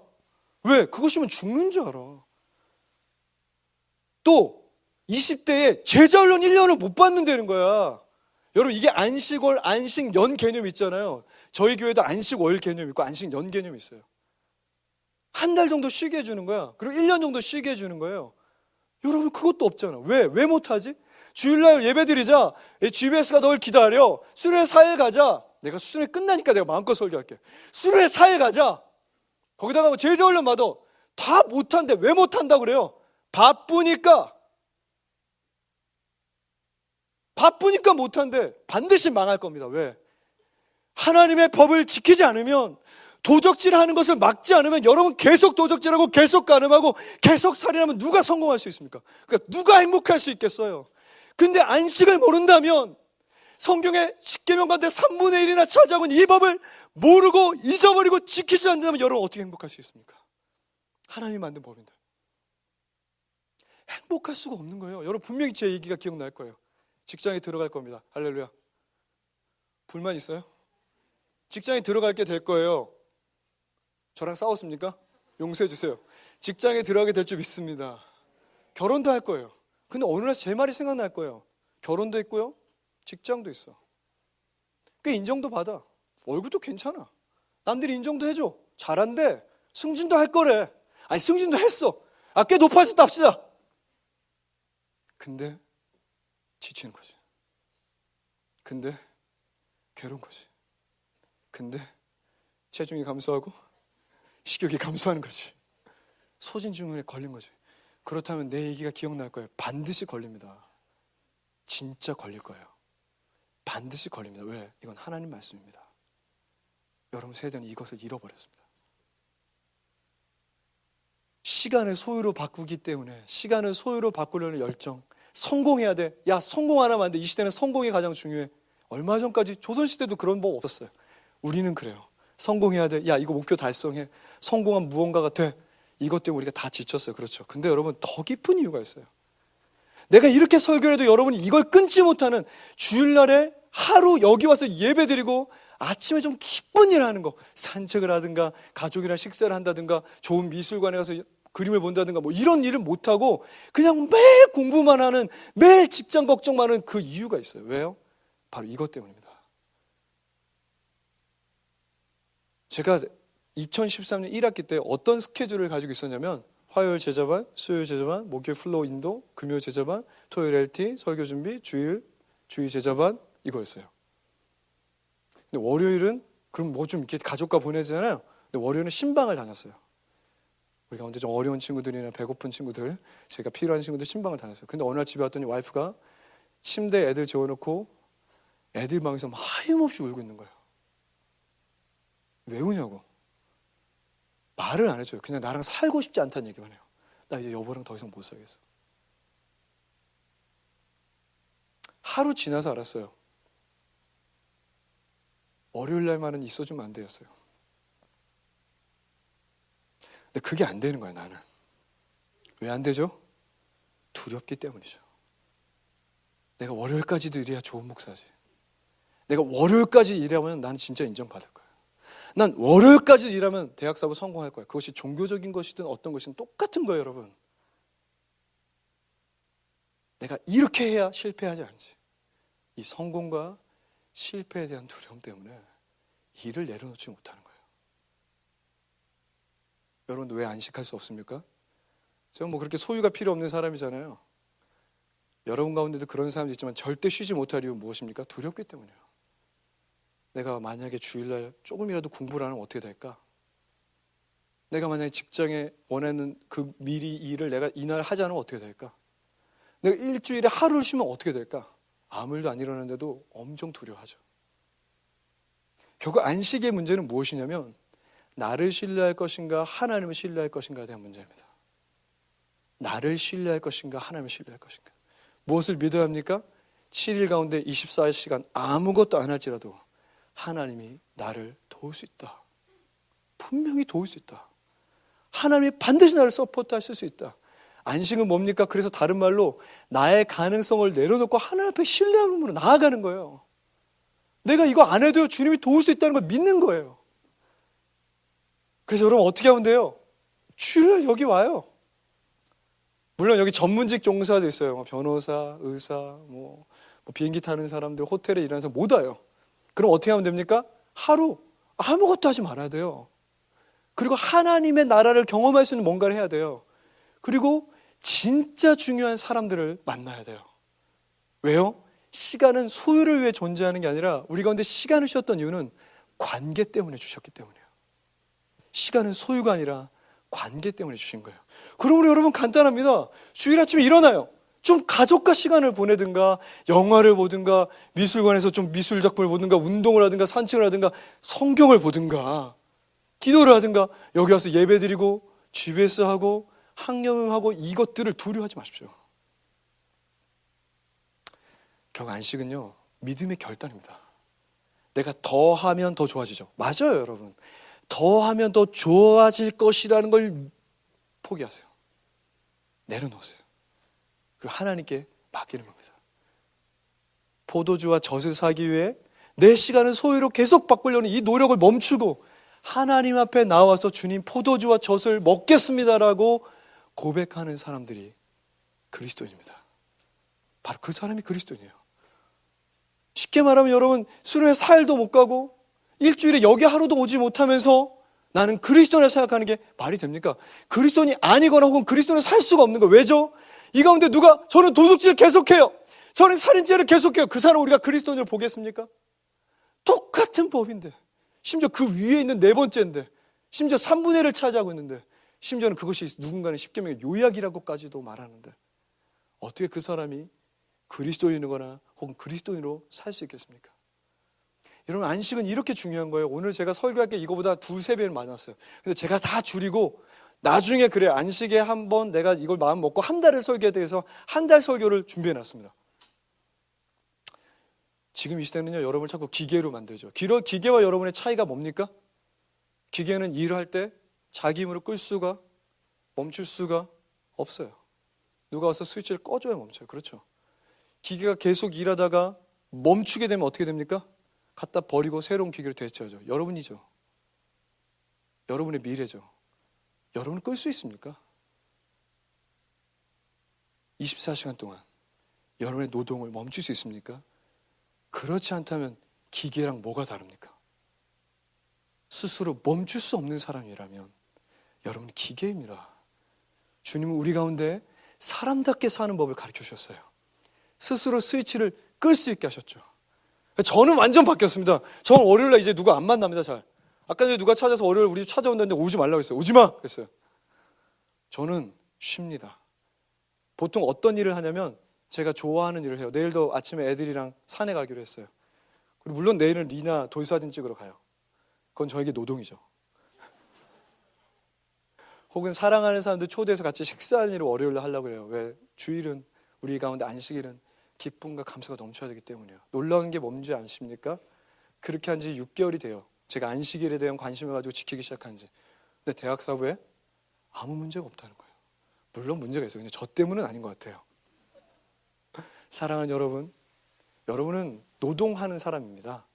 A: 왜? 그거 쉬면 죽는 줄 알아. 또 20대에 제자훈련 1년을 못 받는다는 거야. 여러분 이게 안식월, 안식년 개념이 있잖아요. 저희 교회도 안식월 개념이 있고 안식년 개념이 있어요. 한 달 정도 쉬게 해주는 거야. 그리고 1년 정도 쉬게 해주는 거예요. 여러분 그것도 없잖아. 왜 못하지? 주일날 예배 드리자. GBS가 널 기다려. 수요일에 4일 가자. 내가 수련회 끝나니까 내가 마음껏 설교할게. 수련회 4일 가자. 거기다가 뭐 제자훈련 받아. 다 못한대. 왜 못한다고 그래요? 바쁘니까 못한대. 반드시 망할 겁니다. 왜? 하나님의 법을 지키지 않으면, 도적질하는 것을 막지 않으면 여러분 계속 도적질하고 계속 간음하고 계속 살인하면 누가 성공할 수 있습니까? 그러니까 누가 행복할 수 있겠어요? 근데 안식을 모른다면, 성경의 십계명 가운데 3분의 1이나 차지하고 있는 이 법을 모르고 잊어버리고 지키지 않는다면 여러분 어떻게 행복할 수 있습니까? 하나님이 만든 법인데 행복할 수가 없는 거예요. 여러분 분명히 제 얘기가 기억날 거예요. 직장에 들어갈 겁니다. 할렐루야. 불만 있어요? 직장에 들어갈게 될 거예요. 저랑 싸웠습니까? 용서해 주세요. 직장에 들어가게 될 줄 믿습니다. 결혼도 할 거예요. 근데 어느 날 제 말이 생각날 거예요. 결혼도 있고요, 직장도 있어. 꽤 인정도 받아. 월급도 괜찮아. 남들이 인정도 해줘. 잘한대. 승진도 할 거래. 아니 승진도 했어. 꽤 높아졌다 합시다. 근데 지치는 거지. 근데 괴로운 거지. 근데 체중이 감소하고 식욕이 감소하는 거지. 소진증후군에 걸린 거지. 그렇다면 내 얘기가 기억날 거예요. 반드시 걸립니다. 진짜 걸릴 거예요. 반드시 걸립니다. 왜? 이건 하나님 말씀입니다. 여러분 세대는 이것을 잃어버렸습니다. 시간을 소유로 바꾸기 때문에, 시간을 소유로 바꾸려는 열정, 성공해야 돼. 야 성공 안 하면 안 돼. 이 시대는 성공이 가장 중요해. 얼마 전까지 조선시대도 그런 법 없었어요. 우리는 그래요. 성공해야 돼. 야 이거 목표 달성해. 성공한 무언가가 돼. 이것 때문에 우리가 다 지쳤어요. 그렇죠. 근데 여러분 더 깊은 이유가 있어요. 내가 이렇게 설교를 해도 여러분이 이걸 끊지 못하는, 주일날에 하루 여기 와서 예배드리고 아침에 좀 기쁜 일 하는 거, 산책을 하든가 가족이랑 식사를 한다든가 좋은 미술관에 가서 그림을 본다든가 뭐 이런 일을 못하고 그냥 매일 공부만 하는, 매일 직장 걱정만 하는 그 이유가 있어요. 왜요? 바로 이것 때문입니다. 제가 2013년 1학기 때 어떤 스케줄을 가지고 있었냐면, 화요일 제자반, 수요일 제자반, 목요일 플로우 인도, 금요일 제자반, 토요일 LT, 설교 준비, 주일 제자반, 이거였어요. 근데 월요일은 그럼 뭐 좀 이렇게 가족과 보내잖아요. 근데 월요일은 신방을 다녔어요. 우리 가운데 좀 어려운 친구들이나 배고픈 친구들, 제가 필요한 친구들 신방을 다녔어요. 근데 어느 날 집에 왔더니 와이프가 침대에 애들 재워놓고 애들 방에서 막 하염없이 울고 있는 거예요. 왜 우냐고. 말을 안 해줘요. 그냥 나랑 살고 싶지 않다는 얘기만 해요. 나 이제 여보랑 더 이상 못 살겠어. 하루 지나서 알았어요. 월요일 날만은 있어주면 안 되었어요. 근데 그게 안 되는 거야, 나는. 왜 안 되죠? 두렵기 때문이죠. 내가 월요일까지도 일해야 좋은 목사지. 내가 월요일까지 일하면 나는 진짜 인정받을 거야. 난 월요일까지 일하면 대학 사업 성공할 거야. 그것이 종교적인 것이든 어떤 것이든 똑같은 거예요, 여러분. 내가 이렇게 해야 실패하지 않지. 이 성공과 실패에 대한 두려움 때문에 일을 내려놓지 못하는 거예요. 여러분도 왜 안식할 수 없습니까? 저는 뭐 그렇게 소유가 필요 없는 사람이잖아요. 여러분 가운데도 그런 사람도 있지만 절대 쉬지 못할 이유는 무엇입니까? 두렵기 때문이에요. 내가 만약에 주일날 조금이라도 공부를 하면 어떻게 될까? 내가 만약에 직장에 원하는 그 미리 일을 내가 이날 하지 않으면 어떻게 될까? 내가 일주일에 하루를 쉬면 어떻게 될까? 아무 일도 안 일어나는데도 엄청 두려워하죠. 결국 안식의 문제는 무엇이냐면, 나를 신뢰할 것인가 하나님을 신뢰할 것인가에 대한 문제입니다. 나를 신뢰할 것인가 하나님을 신뢰할 것인가. 무엇을 믿어야 합니까? 7일 가운데 24시간 아무것도 안 할지라도 하나님이 나를 도울 수 있다. 분명히 도울 수 있다. 하나님이 반드시 나를 서포트하실 수 있다. 안식은 뭡니까? 그래서 다른 말로 나의 가능성을 내려놓고 하나님 앞에 신뢰함으로 나아가는 거예요. 내가 이거 안 해도 주님이 도울 수 있다는 걸 믿는 거예요. 그래서 여러분 어떻게 하면 돼요? 주일날 여기 와요. 물론 여기 전문직 종사도 있어요. 변호사, 의사, 뭐 비행기 타는 사람들, 호텔에 일하는 사람 못 와요. 그럼 어떻게 하면 됩니까? 하루 아무것도 하지 말아야 돼요. 그리고 하나님의 나라를 경험할 수 있는 뭔가를 해야 돼요. 그리고 진짜 중요한 사람들을 만나야 돼요. 왜요? 시간은 소유를 위해 존재하는 게 아니라 우리 가운데 시간을 주셨던 이유는 관계 때문에 주셨기 때문이에요. 시간은 소유가 아니라 관계 때문에 주신 거예요. 그러므로 여러분 간단합니다. 주일 아침에 일어나요. 좀 가족과 시간을 보내든가 영화를 보든가 미술관에서 좀 미술 작품을 보든가 운동을 하든가 산책을 하든가 성경을 보든가 기도를 하든가 여기 와서 예배드리고 GBS 하고 학령하고 이것들을 두려워하지 마십시오. 결국 안식은요, 믿음의 결단입니다. 내가 더 하면 더 좋아지죠. 맞아요, 여러분. 더 하면 더 좋아질 것이라는 걸 포기하세요. 내려놓으세요. 그리고 하나님께 맡기는 겁니다. 포도주와 젖을 사기 위해 내 시간을 소유로 계속 바꾸려는 이 노력을 멈추고 하나님 앞에 나와서 주님 포도주와 젖을 먹겠습니다라고 고백하는 사람들이 그리스도인입니다. 바로 그 사람이 그리스도인이에요. 쉽게 말하면 여러분 수련회 4일도 못 가고 일주일에 여기 하루도 오지 못하면서 나는 그리스도인을 생각하는 게 말이 됩니까? 그리스도인이 아니거나 혹은 그리스도인을 살 수가 없는 거예요. 왜죠? 이 가운데 누가 저는 도둑질 계속해요, 저는 살인죄를 계속해요, 그 사람 우리가 그리스도인을 보겠습니까? 똑같은 법인데, 심지어 그 위에 있는 네 번째인데, 심지어 3분의 1을 차지하고 있는데, 심지어는 그것이 누군가는 십계명의 요약이라고까지도 말하는데 어떻게 그 사람이 그리스도인이거나 혹은 그리스도인으로 살 수 있겠습니까? 여러분 안식은 이렇게 중요한 거예요. 오늘 제가 설교할 게 이거보다 2-3배를 많았어요. 근데 제가 다 줄이고 나중에 그래 안식에 한번 내가 이걸 마음 먹고 한 달을 설교에 대해서 한 달 설교를 준비해 놨습니다. 지금 이 시대는요 여러분을 자꾸 기계로 만들죠. 기계와 여러분의 차이가 뭡니까? 기계는 일할 때 자기 힘으로 끌 수가 멈출 수가 없어요. 누가 와서 스위치를 꺼줘야 멈춰요. 그렇죠? 기계가 계속 일하다가 멈추게 되면 어떻게 됩니까? 갖다 버리고 새로운 기계를 대체하죠. 여러분이죠. 여러분의 미래죠. 여러분은 끌 수 있습니까? 24시간 동안 여러분의 노동을 멈출 수 있습니까? 그렇지 않다면 기계랑 뭐가 다릅니까? 스스로 멈출 수 없는 사람이라면 여러분은 기계입니다. 주님은 우리 가운데 사람답게 사는 법을 가르쳐 주셨어요. 스스로 스위치를 끌 수 있게 하셨죠. 저는 완전 바뀌었습니다. 저는 월요일날 이제 누가 안 만납니다. 잘. 아까 전에 누가 찾아서 월요일 우리 집 찾아온다는데 오지 말라고 했어요. 오지 마! 그랬어요. 저는 쉽니다. 보통 어떤 일을 하냐면 제가 좋아하는 일을 해요. 내일도 아침에 애들이랑 산에 가기로 했어요. 그리고 물론 내일은 리나 돌사진 찍으러 가요. 그건 저에게 노동이죠. 혹은 사랑하는 사람들 초대해서 같이 식사하는 일을 월요일날 하려고 해요. 왜? 주일은 우리 가운데 안식일은 기쁨과 감사가 넘쳐야 되기 때문이에요. 놀라운 게 뭔지 아십니까? 그렇게 한 지 6개월이 돼요. 제가 안식일에 대한 관심을 가지고 지키기 시작한 지. 근데 대학 사부에 아무 문제가 없다는 거예요. 물론 문제가 있어요. 근데 저 때문은 아닌 것 같아요. 사랑하는 여러분, 여러분은 노동하는 사람입니다.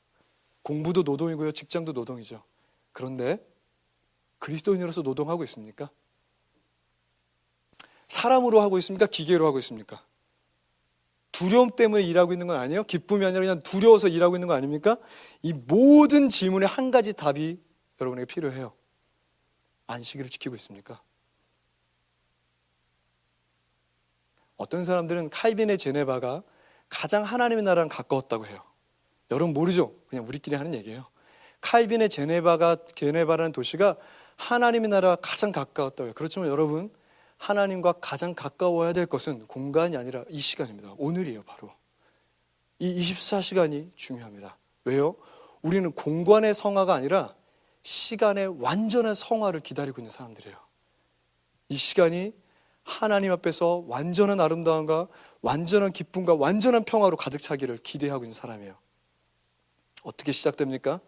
A: 공부도 노동이고요, 직장도 노동이죠. 그런데 그리스도인으로서 노동하고 있습니까? 사람으로 하고 있습니까? 기계로 하고 있습니까? 두려움 때문에 일하고 있는 건 아니에요? 기쁨이 아니라 그냥 두려워서 일하고 있는 거 아닙니까? 이 모든 질문에 한 가지 답이 여러분에게 필요해요. 안식일을 지키고 있습니까? 어떤 사람들은 칼빈의 제네바가 가장 하나님의 나라랑 가까웠다고 해요. 여러분 모르죠? 그냥 우리끼리 하는 얘기예요. 칼빈의 제네바라는 도시가 하나님의 나라와 가장 가까웠다고 해요. 그렇지만 여러분 하나님과 가장 가까워야 될 것은 공간이 아니라 이 시간입니다. 오늘이에요. 바로 이 24시간이 중요합니다. 왜요? 우리는 공간의 성화가 아니라 시간의 완전한 성화를 기다리고 있는 사람들이에요. 이 시간이 하나님 앞에서 완전한 아름다움과 완전한 기쁨과 완전한 평화로 가득 차기를 기대하고 있는 사람이에요. 어떻게 시작됩니까?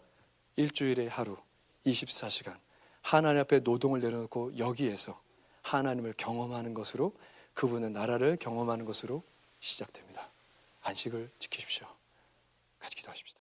A: 일주일의 하루 24시간 하나님 앞에 노동을 내려놓고 여기에서 하나님을 경험하는 것으로, 그분의 나라를 경험하는 것으로 시작됩니다. 안식을 지키십시오. 같이 기도하십시다.